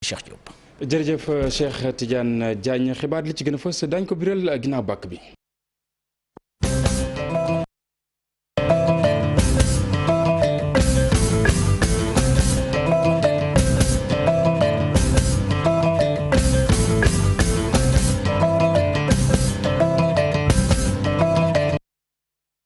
Cheikh Diop. jërëjëf Cheikh Tidiane Diagne xibaar li ci gën a fës daañu ko biral ginnaaw bàkk bi.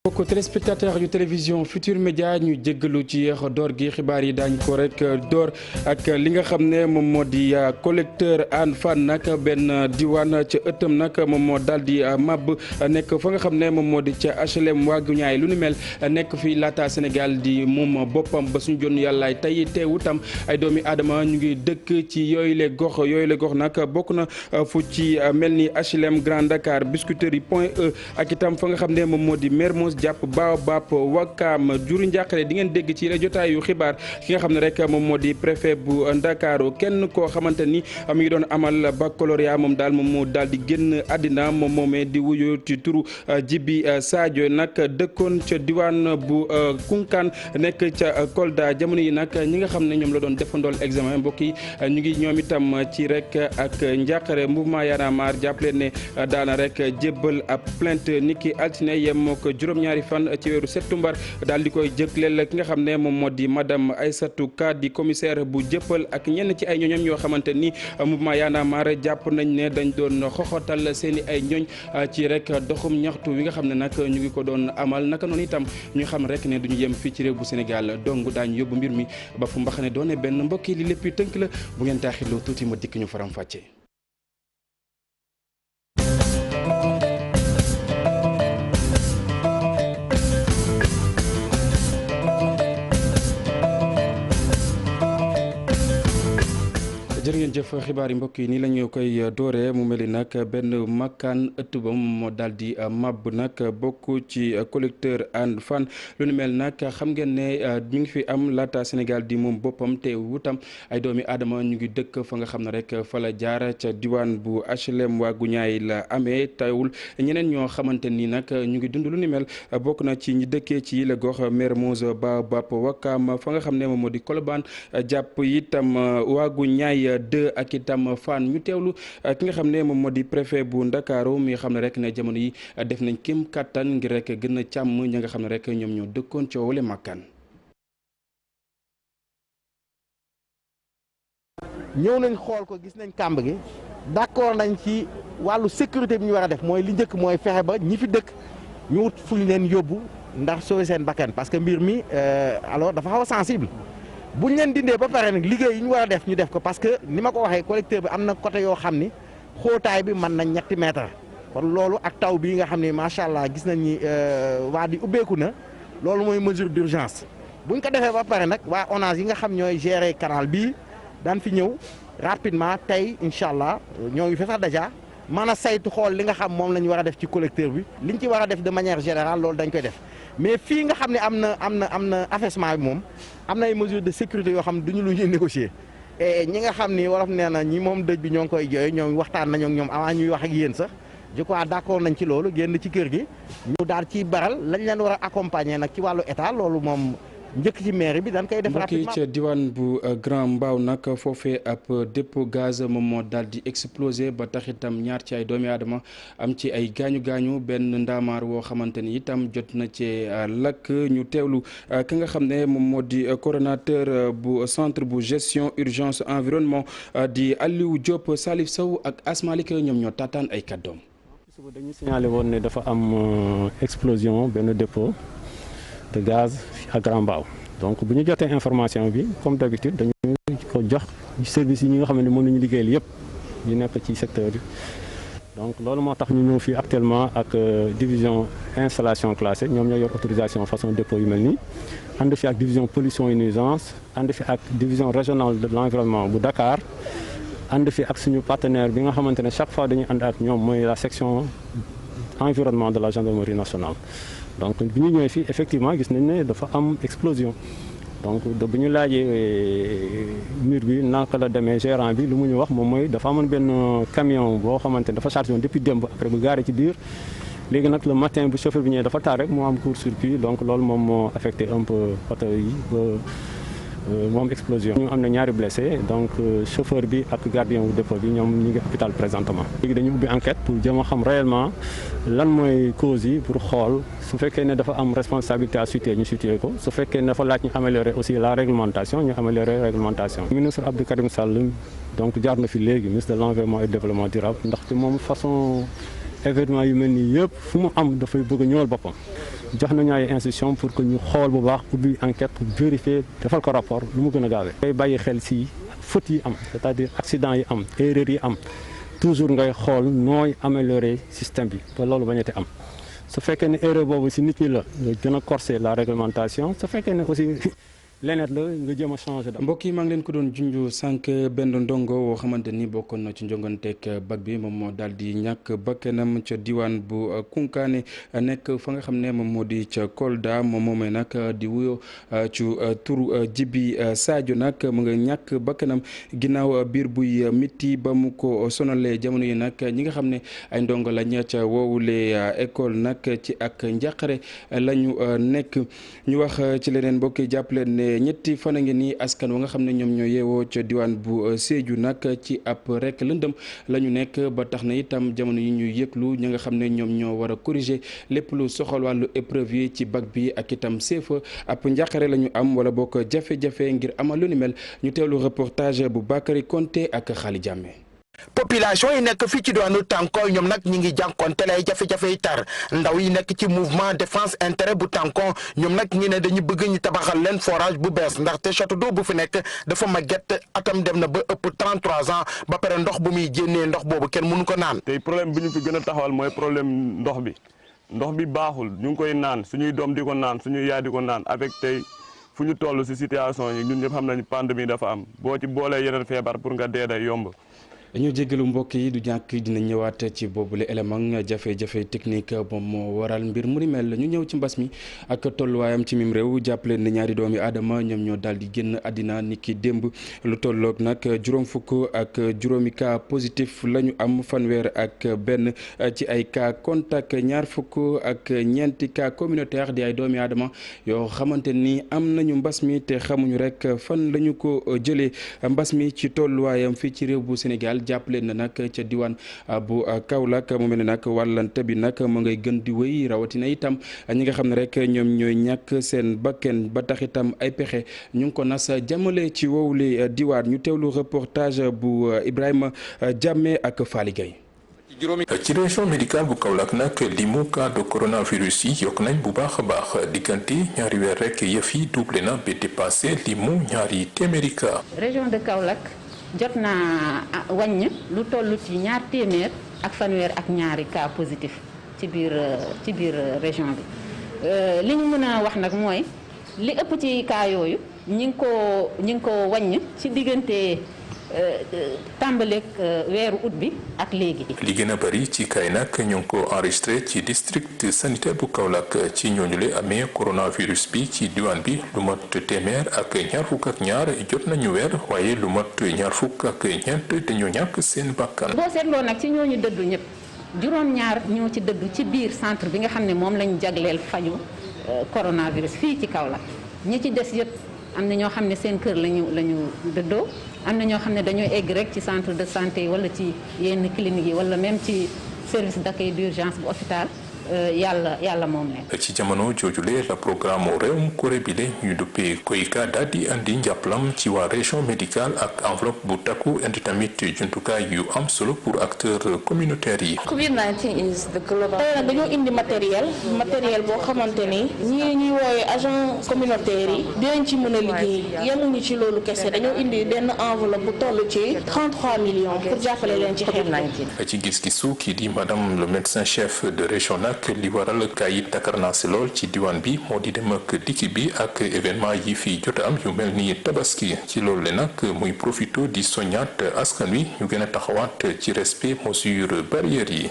mbokk téléspectateur yu télévision Futur Média ñu jéggalu ci yéex door gi xibaar yi daañ ko rek door ak li nga xam ne moom moo di collecteur Hann Fann nag benn diwaan ca ëttam nag moom moo daal di màbb nekk fa nga xam ne moom moo di ca HLM Waaguñaay lu ni mel nekk fi laata Sénégal di moom boppam ba suñu jonn yàllaay tey teewu tam ay doomi aadama ñu ngi dëkk ci yooyu le gox nag bokk na fu ci mel ni HLM Grand Dakar Biscuiterie Point E ak itam fa nga xam ne moom moo di Mermoz jàpp Baobab Wakam juri njàqare di ngeen dégg ci jotaayu xibaar ki nga xam ne rek moom moo di préfet bu Ndakaaru kenn koo xamante ni mi ngi doon amal baccalauréat moom daal moom moo daal di génn àddina moom moomee di wuyu ci turu Djibi Sadio nag dëkkoon ca diwaan bu Kounkan nekk ca Kolda jamono yi nag ñi nga xam ne ñoom la doon defandool examen mbokk yi ñu ngi ñoom itam ci rek ak njàqare mouvement Y'en a marre jàppale ne daana rek jébbal ab plainte niki altine yem moo ko juróom-ñaari fan ci weeru septembre daal di koy jëkleel ki nga xam ne moom moo di madame Aïssatou Ka di commissaire bu jëppal ak ñenn ci ay ñoñam yoo xamante ni mouvement Y'en a marre jàpp nañ ne dañ doon xoxotal seen i ay ñoñ ci rek doxum ñaxtu wi nga xam ne nag ñu ngi ko doon amal naka noonu itam ñu xam rek ne duñu yem fii ci réew bu Sénégal dong daañu yóbbu mbir mi ba fu mbaxane doone benn mbokk yi li lépp tënk la bu ngeen taaxirloo tuuti ma dikk ñu faram fàccee. jërë ngeen jëf xibaar yi mbokk yi nii la ñu koy dooree mu mel ni nag benn makkaan ëtt ba moo daal di màbb nag bokk ci collecteur Hann Fann lu ni mel nag xam ngeen ne ñu ngi fi am laata Sénégal di moom boppam te wutam ay doomi aadama ñu ngi dëkk fa nga xam ne rek fa la jaar ca diwaan bu HLM Waaguñaay la amee tawul ñeneen ñoo xamante ni nag ñu ngi dund lu ni mel bokk na ci ñi dëkkee ci la gox Mermoz Baobab Wakam fa nga xam ne moom moo di Colobane jàpp itam Waaguñaay 2 ak itam Fann ñu teewlu ki nga xam ne moom moo di préfet bu Ndakaaru mi xam ne rek ne jamono yi def nañ kéem kattan ngir rek gën a càmm ña nga xam ne rek ñoom ñoo dëkkoon coowale màkkaan. ñëw nañ xool ko gis nañ kàmb gi d'accord nañ ci wàllu sécurité bi ñu war a def mooy li njëkk mooy fexe ba ñi fi dëkk ñu wut fu ñu leen yóbbu ndax sauver seen bakkan parce que mbir mi alors dafa xaw a sensible. bu ñu leen dindee ba pare nag liggéey yi ñu war a def ñu def ko parce que ni ma ko waxee collecteur bi am na côté yoo xam ni xóotaay bi mën na 3 mètres kon loolu ak taw bii nga xam ne macha allah gis nañ ni waa di ubbeeku na loolu mooy mesure d'urgence bu ñu ko defee ba pare nag waa ONAS yi nga xam ñooy gérer canal bii daan fi ñëw rapidement tey incha allah ñoo ngi fi sax déjà mën a saytu xool li nga xam moom la ñu war a def ci collecteur bi liñ ci war a def de manière générale loolu dañ koy def mais fii nga xam ne am na affaissement bi moom am na ay mesures de sécurité yoo xam ne duñu lu ñuy négocier et ñi nga xam ni wolof nee na ñi moom dëj bi ñoo ngi koy jooy ñoom waxtaan nañoo ak ñoom avant ñuy wax ak yéen sax je crois d'accord nañ ci loolu génn ci kër gi ñu daal ci baral lañ leen war a accompagner nag ci wàllu état loolu moom njëkk ci mairie bi dañ koy def rapidement. mbokk yi ca diwaan bu Grand Mbao nag foofee ab dépôt gaz moom moo daal di explosé ba tax itam ñaar ci ay doomi aadama am ci ay gaañu benn ndaamaar woo xamante ni itam jot na ci lakk ñu teewlu ki nga xam ne moom moo di coordonnateur bu centre bu gestion urgence environnement di Aliou Diop Salif Sow ak Asmalik ñoom ñoo taataan ay kàddoom. suba dañu signalé woon ne dafa am explosion benn dépôt de gaz à Grand Mbao donc bu ñu jotee information bi comme d'habitude dañu ko jox service yi ñi nga xam ne mën nañu liggéeyal yëpp ñu nekk ci secteur bi donc loolu moo tax ñu ñëw fii actuellement ak division installation classée ñoom ñoo yor autorisation façon dépôt yu mel nii ànd fi ak division pollution et nuisance ànd fi ak division régionale de l'environnement bu Dakar ànd fi ak suñu partenaire bi nga xamante ne chaque fois dañuy ànd ak ñoom mooy la section environnement de la gendarmerie nationale. donc bi ñu ñëwee fii effectivement gis nañ ne dafa am explosion donc bu ñu laajee mur bi naka la demee gérant bi lu mu ñu wax moom mooy dafa amoon benn camion boo xamante ne dafa chargé woon depuis démb après bu gaaree ci biir léegi nag le matin bu chauffeur bi ñëwee dafa taal rek moo am court-circuit donc loolu moom moo affecté un peu oto yi ba moom explosion. ñu am na ñaari blessé donc chauffeur bi ak gardien wu dépôt bi ñoom ñu ngi hôpital présentement. léegi dañu ubbi enquête pour jëm a xam réellement lan mooy cause yi pour xool su fekkee ne dafa am responsabilité à situer ñu situer ko su fekkee ne dafa laaj ñu améliorer aussi la réglementation ñu améliorer réglementation. ministre Abdou Karim Sall donc jaar na fi léegi ministre de l'environnement et du développement durable ndaxte moom façon événement yu mel nii yëpp fu mu am dafay bëgg a ñëwal boppam. jox nañu ay instructions pour que ñu xool bu baax ubbi enquête pour vérifier defal ko rapport lu mu gën a gaawee. ngay bàyyi xel ci fautes yi am c'est-à-dire accident yi am erreurs yi am toujours ngay xool nooy améliorer système bi ba loolu bañati am su fekkee ne erreur boobu ci nit ñi la nga gën a corser la réglementation su fekkee ne aussi leneen la nga jëm a changer. mbokk yi maa ngi leen ko doon junj sànq benn ndongo woo xamante ni bokkoon na ci njonganteeg bac bi moom moo daal di ñàkk bakkanam ca diwaan bu Koungkané nekk fa nga xam ne moom moo di ca Kolda moom moomee nag di wuyoo ci turu Djibi Sadio nag mu nga ñàkk bakkanam ginnaaw biir buy mitti ba mu ko sonalee jamono yi nag ñi nga xam ne ay ndongo lañ ca woowule école nag ci ak njàqare la ñu nekk ñu wax ci leneen mbokk yi jàpp leen ne ñetti fan a ngi nii askan wa nga xam ne ñoom ñoo yeewoo ca diwaan bu Sédhiou nag ci ab rek lëndëm la ñu nekk ba tax na itam jamono yi ñuy yëglu ñi nga xam ne ñoom ñoo war a corriger lépp lu soxal wàllu épreuve yi ci bac bi ak itam CFEE ab njàqare la ñu am wala bokk jafe-jafe ngir amal lu ni mel ñu teewlu reportage bu Bakary Konté ak Khali Diamé. population yi nekk fii ci diwaanu Tànkon ñoom nag ñi ngi jànkonteel ay jafe-jafe yi tar ndaw yi nekk ci mouvement défense intérêt bu Tànkon ñoom nag ñi ne dañu bëgg ñu tabaxal leen forage bu bees ndaxte château d'eau bu fi nekk dafa màgget atam dem na ba ëpp 33 ans ba pare ndox bu muy génnee ndox boobu kenn mënu ko naan. tey problème bi ñu fi gën a taxawal mooy problème ndox bi baaxul ñu ngi koy naan suñuy doom di ko naan suñuy yaay di ko naan avec tey fu ñu toll si situation yi ñun ñëpp xam nañu pandémie dafa am boo ci boolee yeneen feebar pour nga dee day yomb. dañoo jéggalu mbokk yi du ñàkk dina ñëwaat ci boobule élément jafe-jafe technique moom moo waral mbir mu ni mel ñu ñëw ci mbas mi ak tolluwaayam ci mim réew jàppale ne ñaari doomi aadama ñoom ñoo daal di génn àddina niki démb lu tolloog nag juróom fukk ak juróomi cas positif la ñu am fanweer ak benn ci ay cas contact ñaar fukk ak ñeenti cas communautaire di ay doomi aadama yoo xamante ni am nañu mbas mi te xamuñu rek fan la ñu ko jëlee mbas mi ci tolluwaayam fii ci réew bu Sénégal jàppale na nag ca diwaan bu Kaolack mu mel ne nag wàllante bi nag mu ngay gën di wéy rawatina itam ñi nga xam ne rek ñoom ñooy ñàkk seen bakken ba tax itam ay pexe ñu ngi ko nas jàmmale ci wowule diwaan ñu teewlu reportage bu Ibrahima Diamé ak Fally Gueye. ci région médicale bu Kaolack nag limu cas de coronavirus yi yokk nañ bu baax a baax diggante ñaari weer rek yëf yi doublé na ba dépassé limu ñaari téeméeri cas. région de Kaolack jot naa wàññ lu toll ci ñaar téeméer ak fanweer ak ñaari cas positif ci biir région bi li ñu mën a wax nag mooy li ëpp ci cas yooyu ñi ngi ko wàññ ci diggante tàmbaleeg weeru août bi ak léegi. li gën a bari ci kay nag ñu ngi ko enregistré ci district sanitaire bu Kaolack ci ñooñule amee coronavirus bi ci diwaan bi lu mat téeméer ak ñaar fukk ak ñaar jot nañu weer waaye lu mat ñaar fukk ak ñeent dañoo ñàkk seen bakkan. boo seetloo nag ci ñooñu dëddu ñëpp juróom-ñaar ñoo ci dëddu ci biir centre bi nga xam ne moom lañ jagleel faju coronavirus fii ci Kaolack ñi ci des yëpp am na ñoo xam ne seen kër lañu dëddoo. am na ñoo xam ne dañoo egg rek ci centre de santé wala ci yenn clinique yi wala même ci service d'accueil d'urgence bu hôpital yàlla moom leen. ci jamono joojule la programme réewum Corée bi ñu duppee KOICA daal di andi njàppalam ci waa région médicale ak enveloppe bu takku indi tamit jumtukaay yu am solo pour acteurs communautaires yi. COVID-19 is the global. tey nag dañoo indi matériel boo xamante ni ñuy woowee agent communautaire yi dinañ ci mën a liggéey yemuñu ci loolu kese dañoo indi benn enveloppe bu toll ci 33 millions pour jàppale leen ci xeex. ci gis-gisu kii di madame le médecin chef de région nag li waral kayit takarnaase lool ci diwaan bi moo di dem ak dikki bi ak événement yi fi jot am yu mel ni tabaski ci loolu le nag muy profito di soññaat askan wi ñu gën a taxawaat ci respect mesures barrières yi.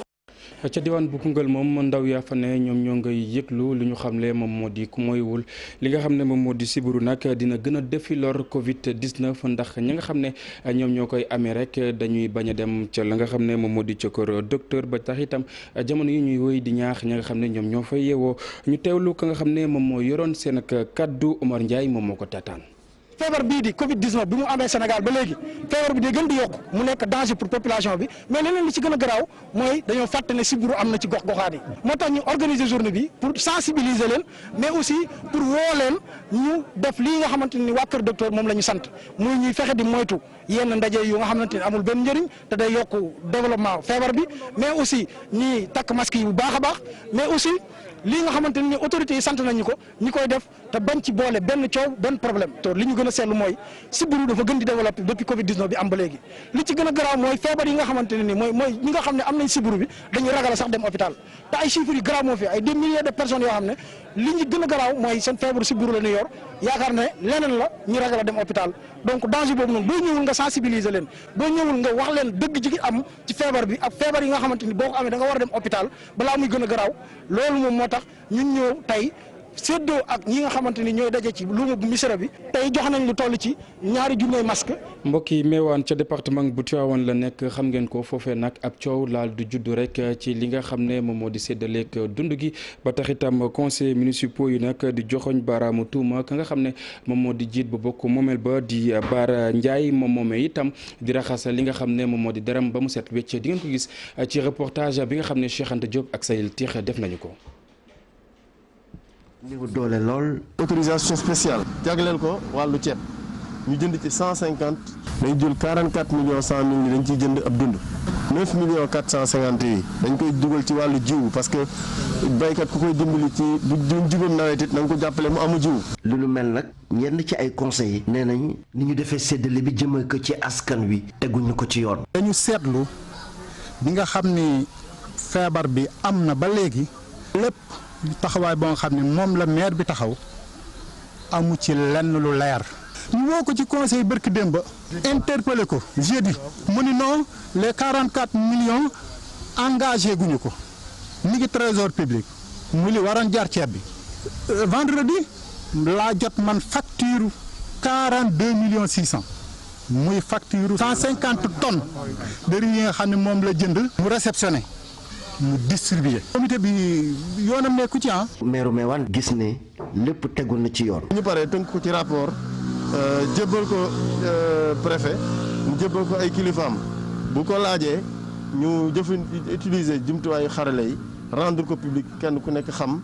ca diwaan bu Koungheul moom ndaw yaa fa ne ñoom ñoo ngay yëglu li ñu xamle moom moo di ku moywul li nga xam ne moom moo di sibiru nag dina gën a defi lor Covid 19 ndax ñi nga xam ne ñoom ñoo koy amee rek dañuy bañ a dem ca la nga xam ne moom moo di ca kër docteur ba tax itam jamono yi ñuy wéy di ñaax ñi nga xam ne ñoom ñoo fay yeewoo ñu teewlu ka nga xam ne moom moo yoroon seen ak kaddu Omar Ndiaye moom moo ko taataan. feebar bii di Covid 19 bi mu amee Sénégal ba léegi feebar bi day gën di yokk mu nekk danger pour population bi mais leneen li ci gën a garaaw mooy dañoo fàtte ne sibiru am na ci gox-goxaat yi moo tax ñu organiser journée bi pour sensibiliser leen mais aussi pour woo leen ñu def lii nga xamante ni waa Kër Docteur moom la ñu sant muy ñuy fexe di moytu yenn ndaje yu nga xamante ni amul benn njëriñ te day yokk développement feebar bi mais aussi ñi takk masque yi bu baax a baax mais aussi lii nga xamante ni autorités yi sant nañu ko ñi koy def te bañ ci boole benn coow benn problème te li ñu gën a seetlu mooy sibiru dafa gën di développé depuis Covid 19 bi am ba léegi li ci gën a garaaw mooy feebar yi nga xamante ne ni mooy ñi nga xam ne am nañ sibiru bi dañu ragal sax dem hôpital te ay chiffres yu garaaw moo fi ay des milliers de personnes yoo xam ne li ñu gën a garaaw mooy seen feebaru sibiru la ñu yor yaakaar ne leneen la ñu ragal a dem hôpital donc danger boobu noonu boo ñëwul nga sensibiliser leen boo ñëwul nga wax leen dëgg ji am ci feebar bi ak feebar yi nga xamante ni boo ko amee da nga war a dem hôpital balaa muy gën a garaaw loolu moom moo tax ñun ñëw tey séddoo ak ñi nga xamante ni ñooy daje ci luuma bu misira bi tey jox nañ lu toll ci 2 junni masque. mbokk yi Meewaan ca département bu Tivaouane la nekk xam ngeen ko foofee nag ab coow laal du juddu rek ci li nga xam ne moom moo di séddaleeg dund gi ba tax itam conseil municipaux yi nag di joxoñ baaraamu tuuma ka nga xam ne moom moo di jiit bu bokk moomeel ba di Baara Ndiaye moom moomee itam di raxas li nga xam ne moom moo di deram ba mu set wecc di ngeen ko gis ci reportage bi nga xam ne Cheikh Anta Diop ak Sayil Tix def nañu ko. ñu ngi doole lool. autorisation spéciale jagleel ko wàllu ceeb ñu jënd ci 150 dañ jël 44 millions 100 mille ni dañ ciy jënd ab dund 9 millions 450 yi dañ koy dugal ci wàllu jiw parce que baykat ku koy dimbali ci bu jugum nawet it na nga ko jàppale mu amu jiw. lu nu mel nag ñenn ci ay conseillers nee nañ ni ñu defee séddale bi jëmee ko ci askan wi teguñu ko ci yoon. dañu seetlu bi nga xam ni feebar bi am na ba léegi lépp. taxawaay boo nga xam ne moom la maire bi taxaw amu ci lenn lu leer ñu woo ko ci conseil bërki démb ba interpellé ko jeudi mu ni non les 44 millions engagé guñu ko mi ngi trésor public mu li waroon jar ceeb bi vendredi laa jot man facture 42 millions 600 muy facture 150 tonnes de riz yi nga xam ne moom la jënd mu réceptionné mu distribué. comité bi yoonam nekku ci maire Meewaan gis ne lépp tegu na ci yoon. ñu paree tënk ko ci rapport jébbal ko préfet mu jébbal ko ay kilifaam bu ko laajee ñu utiliser jumtuwaayu xarale yi rendre ko public kenn ku nekk xam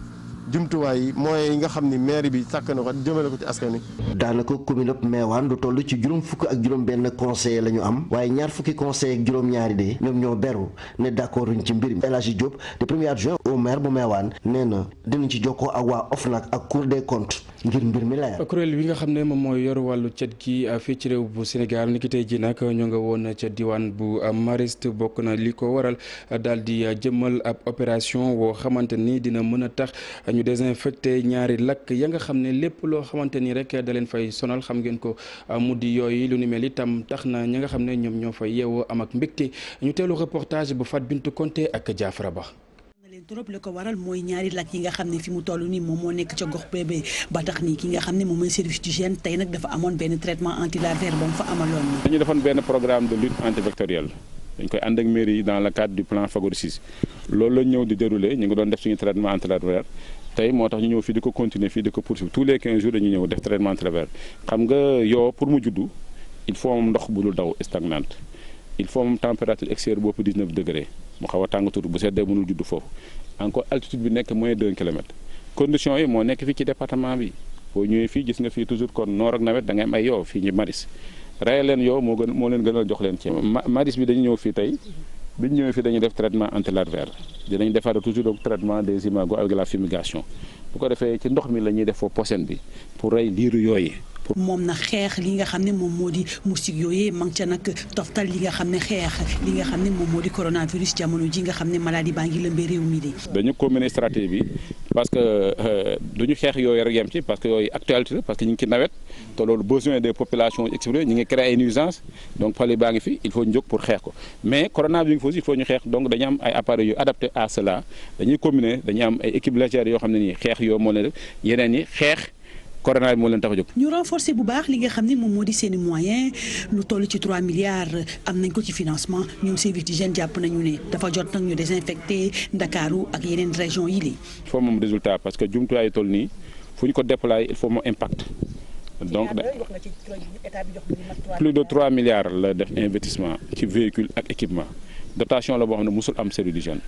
jumtuwaay yi moyens yi nga xam ni maire bi sàkk na ko jëmale ko ci askan wi. daanaka commune ab Meewaan lu toll ci juróom fukk ak juróom benn conseiller la ñu am waaye ñaar fukki conseiller ak juróom-ñaari de ñoom ñoo beru ne d'accord ci mbir mi. El Hadji Diop de premier adjoint au maire bu Meewaan nee na dinañ ci jokkoo ak waa OFNAC ak Cour des comptes ngir mbir mi leer. kuréel wi nga xam ne moom mooy yor wàllu cet gi fii ci réew bu Sénégal ni ki tey ji nag ñoo nga woon ca diwaan bu Mariste bokk na li ko waral daal di jëmmal ab opération woo xamante ni dina mën a tax ñu désinfecté ñaari lakk ya nga xam ne lépp loo xamante ni rek da leen fay sonal xam ngeen ko mu di yooyu lu ni mel itam tax na ñi nga xam ne ñoom ñoo fay yeewoo am ak mbégte ñu teelu reportage bu Fat Bintou Konté ak Jaafara Ba. trop la ko waral mooy ñaari lakk yi nga xam ne fi mu toll nii moom moo nekk ca gox bébé ba tax nii ki nga xam ne moom mooy service d'hygiène tey nag dafa amoon benn traitement antilarvaire ba mu fa amaloon. dañu defoon benn programme de lutte antivectorielle dañ koy ànd ak mairie yi dans le cadre du plan Fagor 6 loolu la ñëw di dérouler ñu ngi doon def suñu traitement antilarvaire tey moo tax ñu ñëw fii di ko continuer fii di ko poursuivre tous les 15 jours dañuy ñëw def traitement antilarvaire xam nga yoo pour mu juddu il faut moom ndox bu dul daw stagnante il faut moom température extérieure bopp 19 degré mu xaw a tàng tuuti bu seddee mënul juddu foofu encore altitude bi nekk moins d'1 kilomètre conditions yi moo nekk fii ci département bi boo ñëwee fii gis nga fii toujours kon noor ak nawet da ngay am ay yoo fii ñu maris rey leen yoo moo leen gënal jox leen ci maris bi dañu ñëw fii tey bi ñu ñëwee fii dañuy def traitement antilarvaire dinañ defaat toujours donc traitement des imagos avec la fumigation bu ko defee ci ndox mi la ñuy def foofu posen bi pour rey liiru yooyu. moom na xeex li nga xam ne moom moo di moustique yooyee ma ngi ca nag toftal li nga xam ne xeex li nga xam ne moom moo di coronavirus jamono ji nga xam ne maladie baa ngi lëmbee réew mi de. dañu combiner stratégie bi parce que duñu xeex yooyu rek yem ci parce que yooyu actualité la parce que ñu ngi ci nawet te loolu besoin des populations exprimées ñu ngi créer ay nuisances donc pali baa ngi fi il faut ñu jóg pour xeex ko mais coronavirus il faut ñu xeex donc dañu am ay appareils yu adapté à cela dañuy combiner dañuy am ay équipes légères yoo xam ne nii xeex yoo moo leen def yeneen ñi xeex. corona bi moo leen tax a jóg. ñu renforcer bu baax li nga xam ne moom moo di seeni moyen lu toll ci 3 milliards am nañ ko ci financement ñoom service d'hygiène jàpp nañu ne dafa jot nag ñu désinfecté Ndakaaru ak yeneen région yi lii. il faut moom résultat parce que jumtuwaay toll nii fu ñu ko déployer il faut moom impact donc plus de 3 milliards la def investissement ci véhicule ak équipement dotation la boo xam ne musul am service d'hygiène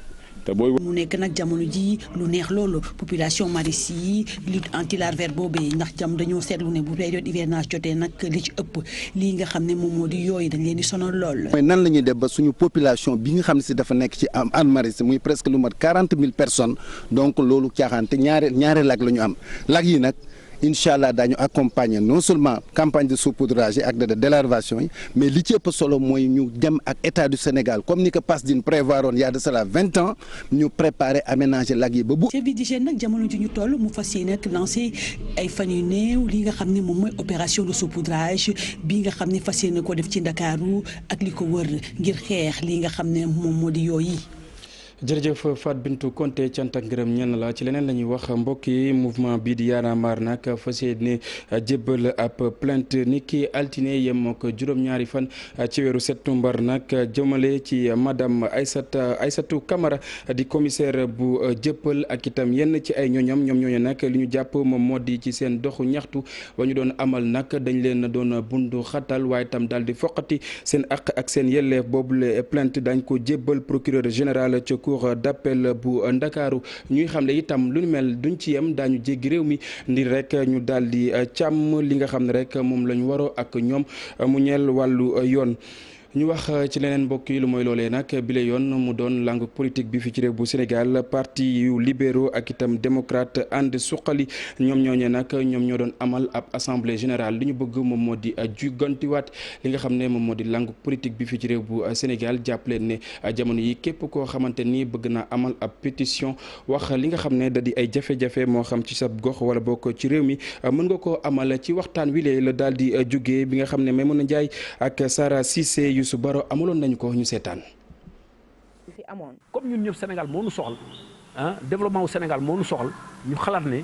te booy. mu nekk nag jamono ji lu neex loolu population Maristes yi lutte anti-larvaire boobee ndax jam dañoo seetlu ne bu période hivernage jotee nag li ci ëpp lii nga xam ne moom moo di yooyu dañ leen di sonal lool. mooy nan la ñuy def ba suñu population bi nga xam ne si dafa nekk ci Hann Maristes muy presque lu mat 40 000 personnes donc loolu caaxaan te ñaari lac la ñu am lac yi nag. incha allah daañu accompagner non seulement campagne de saupoudrage ak de délarvation yi mais li ci ëpp solo mooy ñu dem ak état du Sénégal comme ni ko PASDIN prévoir woon il y a de cela 20 ans ñu préparer aménager lac yi ba bu. service d'hygiène nag jamono ji ñu toll mu fas yéene nag lancé ay fan yu néew li nga xam ne moom mooy opération de saupoudrage bi nga xam ne fas yéene ko def ci Ndakaaru ak li ko wër ngir xeex li nga xam ne moom moo di yooyu. jërëjëf Fatou Bintou Konté cant ak ngërëm ñenn la ci leneen la ñuy wax mbokk yi mouvement bii di Y'en a marre nag fas yéene jébbal ab plainte ni ki altine yem ak juróom-ñaari fan ci weeru septembre nag jëmale ci madame Aïssatou Camara di commissaire bu jëppal ak itam yenn ci ay ñoñam ñoom ñooñu nag li ñu jàpp moom moo di ci seen doxu ñaxtu ba ñu doon amal nag dañ leen doon bundu xatal waaye itam daal di foqati seen àq ak seen yelleef boobule plainte dañ ko jébbal procureur général ci cour d'appel bu Ndakaaru ñuy xam ne itam lu ñu mel duñ ci yem daañu jéggi réew mi ndir rek ñu daal di càmm li nga xam ne rek moom la ñu waroo ak ñoom mu ñeel wàllu yoon. ñu wax ci leneen mbokk yi lu mooy loolee nag bile yoon mu doon langue politique bi fi ci réew bu Sénégal parti yu libéraux ak itam démocrate ànd suqali ñoom ñooñee nag ñoom ñoo doon amal ab assemblée générale li ñu bëgg moom moo di jugantiwaat li nga xam ne moom moo di langue politique bi fi ci réew bu Sénégal jàpp leen ne jamono yi képp koo xamante ni bëgg naa amal ab pétition wax li nga xam ne da di ay jafe-jafe moo xam ci sa gox wala bokk ci réew mi mën nga koo amal ci waxtaan wi la daal di jugee bi nga xam ne Maimouna Ndiaye ak Sara Cissé su baro amaloon nañu ko ñu seetaan. fi amoon comme ñun ñëpp Sénégal moo nu soxal développement wu Sénégal moo nu soxal ñu xalaat ne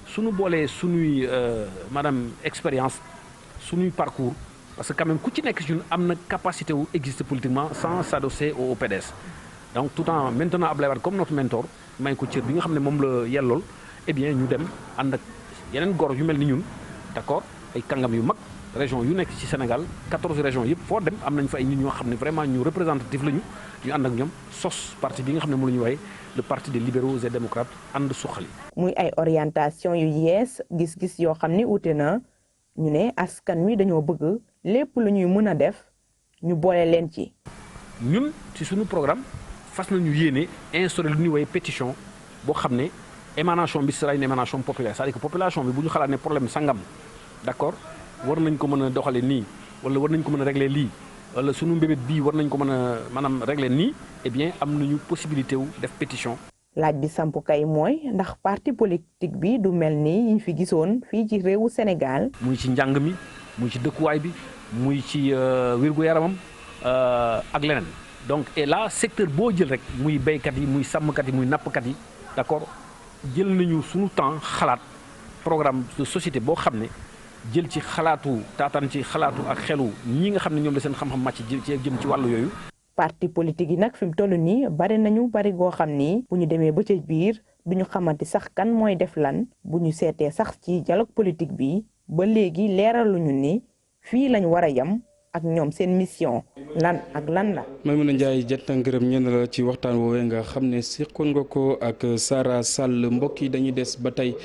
suñu boolee suñuy maanaam expérience suñuy parcours parce que quand même ku ci nekk ci ñun am na capacité wu exister politiquement sans s'adosser au PDS donc tout en maintenant Abdoulaye Wade comme notre mentor may ko cër bi nga xam ne moom la yellool eh bien ñu dem ànd ak yeneen gor yu mel ni ñun d'accord ay kàngam yu mag. région yu nekk ci Sénégal 14 régions yëpp foo dem am nañ fa ay nit ñoo xam ne vraiment ñu représentatif lañu ñu ànd ak ñoom sos parti bi nga xam ne moom la ñu wooye le parti des libéraux et démocrates ànd suqali. muy ay orientation yu yees gis-gis yoo xam ni ute na ñu ne askan wi dañoo bëgg lépp lu ñuy mën a def ñu boole leen ci. ñun ci suñu programme fas nañu yéene instauré lu ñuy wooye pétition boo xam ne émanation bi sera une émanation populaire c'est-à-dire que population bi bu ñu xalaat ne problème sangam d'accord. war nañ ko mën a doxalee nii wala war nañ ko mën a régler lii wala sunu mbébét bii war nañ ko mën a maanaam régler nii eh bien am nañu possibilité wu def pétition. laaj bi samp kay mooy ndax parti politique bi du mel ni yi ñu fi gisoon fii ci réewu Sénégal. muy ci njàng mi muy ci dëkkuwaay bi muy ci wér-gu-yaramam ak leneen donc et là secteur boo jël rek muy béykat yi muy sàmmkat yi muy nappkat yi d'accord jël nañu sunu temps xalaat programme de société boo xam ne. jël ci xalaatu taataan ci xalaatu ak xelu ñi nga xam ne ñoom la seen xam-xam màcc ci jëm ci wàllu yooyu. parti politique yi nag fi mu toll nii bari nañu bari goo xam ni bu ñu demee ba ca biir du ñu xamante sax kan mooy def lan bu ñu seetee sax ci dialogue politique bi ba léegi leeraluñu ni fii lañ war a yem ak ñoom seen mission lan ak lan la. Maimouna Ndiaye jant ngërëm ñenn la ci waxtaan woowee nga xam ne seqoon nga ko ak Sara Sall mbokk yi dañuy des ba tey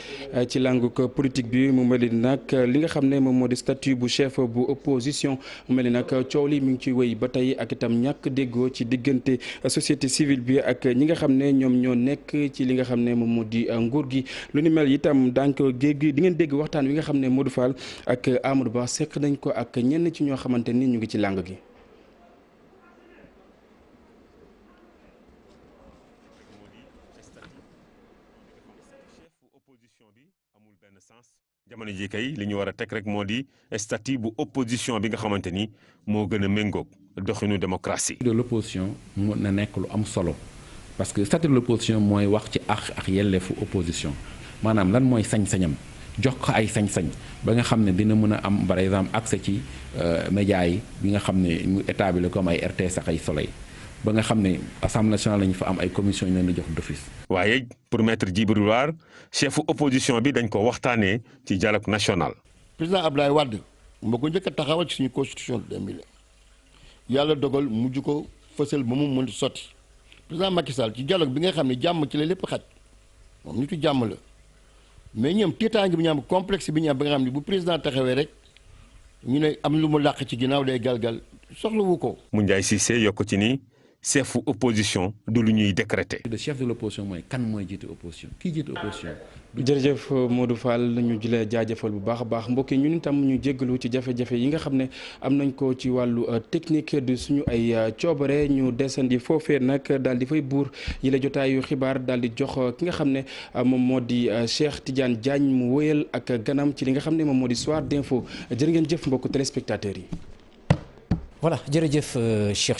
ci langue politique bi mu mel ni nag li nga xam ne moom moo di statut bu chef bu opposition mu mel ni nag coow li mi ngi ciy wéy ba tey ak itam ñàkk déggoo ci diggante société civile bi ak ñi nga xam ne ñoom ñoo nekk ci li nga xam ne moom moo di nguur gi lu ni mel itam donc géej di ngeen dégg waxtaan wi nga xam ne Modou Fall ak Amadou Ba seq nañ ko ak ñenn ci ñoo xamante ni ñu ngi ci langue gi. jamono ji kay li ñu war a teg rek moo di statut bu opposition bi nga xamante ni moo gën a méngoog doxinu démocratie. de l'opposition mën na nekk lu am solo parce que statut de l'opposition mooy wax ci ak yelleefu opposition maanaam lan mooy sañ-sañam jox ko ay sañ-sañ ba nga xam ne dina mën a am par exemple accès ci médias yi bi nga xam ne mu établi comme ay RTS ak ay Soleil ba nga xam ne assemblée nationale la ñu fa am ay commission yu leen di jox d'office. waaye pour maître Djibril War chefu opposition bi dañ ko waxtaanee ci dialogue national. président Abdoulaye Wade moo ko njëkk a taxawal ci suñu constitution de 2000 yàlla dogal mujj ko fësal ba mu mën sotti président Macky Sall ci dialogue bi nga xam ne jàmm ci la lépp xaj moom nitu jàmm la mais ñoom tiitaange bi ñu am complexe bi ñu am ba nga xam ne bu président taxawee rek ñu ne am lu mu làq ci ginnaaw day galgal soxlawu ko. Moundiaye Cissé yokk ci ni chefu opposition du lu ñuy décréter. le chef de l'opposition mooy kan mooy jiite opposition kii jiite opposition. jërëjëf Modou Fall ñu di la jaajëfal bu baax a baax mbokk yi ñun itam ñu jéggalu ci jafe-jafe yi nga xam ne am nañ ko ci wàllu technique de suñu ay coobare ñu desandi foofee nag daal di fay buur yi la jotaayu xibaar daal di jox ki nga xam ne moom moo di Cheikh Tidiane Diagne mu wëyal ak ganam ci li nga xam ne moom moo di soir d'info jërë ngeen jëf mbokku téléspectateurs yi. voilà jërëjëf Cheikh